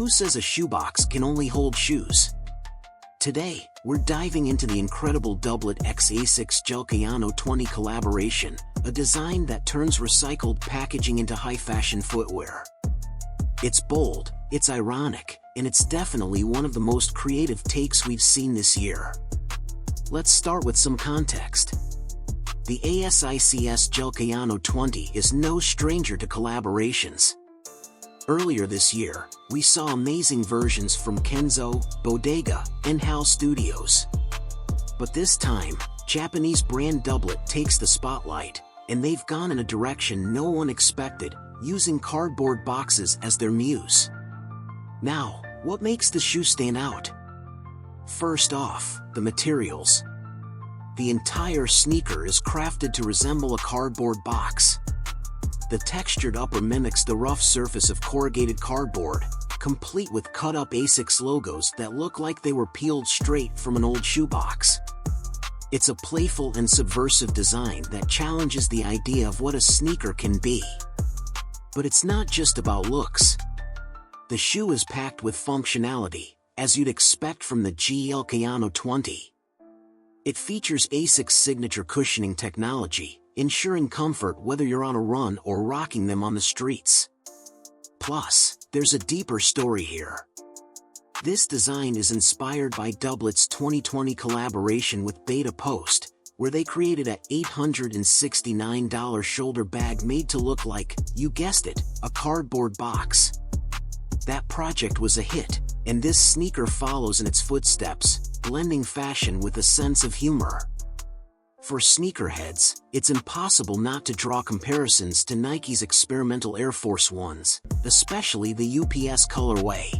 Who says a shoebox can only hold shoes? Today, we're diving into the incredible Doublet x ASICS GEL-Kayano 20 collaboration, a design that turns recycled packaging into high-fashion footwear. It's bold, it's ironic, and it's definitely one of the most creative takes we've seen this year. Let's start with some context. The ASICS GEL-Kayano 20 is no stranger to collaborations. Earlier this year, we saw amazing versions from Kenzo, Bodega, and HAL Studios. But this time, Japanese brand Doublet takes the spotlight, and they've gone in a direction no one expected, using cardboard boxes as their muse. Now, what makes the shoe stand out? First off, the materials. The entire sneaker is crafted to resemble a cardboard box. The textured upper mimics the rough surface of corrugated cardboard, complete with cut-up ASICS logos that look like they were peeled straight from an old shoebox. It's a playful and subversive design that challenges the idea of what a sneaker can be. But it's not just about looks. The shoe is packed with functionality, as you'd expect from the GEL-Kayano 20. It features ASICS signature cushioning technology, ensuring comfort whether you're on a run or rocking them on the streets. Plus, there's a deeper story here. This design is inspired by Doublet's 2020 collaboration with Beta Post, where they created a $869 shoulder bag made to look like, you guessed it, a cardboard box. That project was a hit, and this sneaker follows in its footsteps, blending fashion with a sense of humor. For sneakerheads, it's impossible not to draw comparisons to Nike's experimental Air Force Ones, especially the UPS colorway.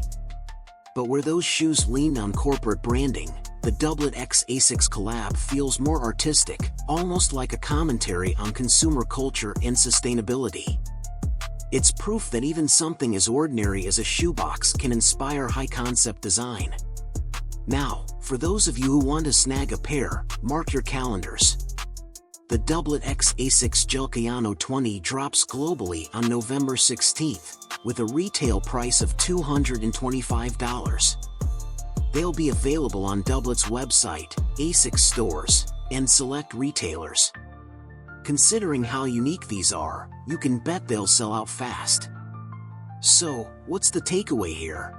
But where those shoes leaned on corporate branding, the Doublet x ASICS Collab feels more artistic, almost like a commentary on consumer culture and sustainability. It's proof that even something as ordinary as a shoebox can inspire high-concept design. Now, for those of you who want to snag a pair, mark your calendars. The Doublet x ASICS GEL-Kayano 20 drops globally on November 16th, with a retail price of $225. They'll be available on Doublet's website, ASICS stores, and select retailers. Considering how unique these are, you can bet they'll sell out fast. So, what's the takeaway here?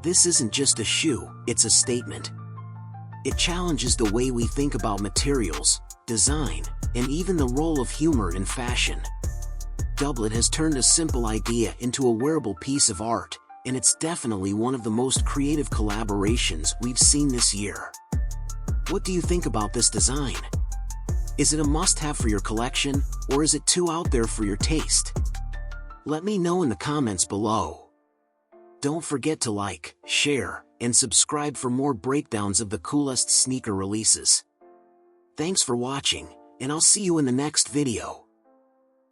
This isn't just a shoe, it's a statement. It challenges the way we think about materials, design, and even the role of humor in fashion. Doublet has turned a simple idea into a wearable piece of art, and it's definitely one of the most creative collaborations we've seen this year. What do you think about this design? Is it a must-have for your collection, or is it too out there for your taste? Let me know in the comments below. Don't forget to like, share, and subscribe for more breakdowns of the coolest sneaker releases. Thanks for watching, and I'll see you in the next video.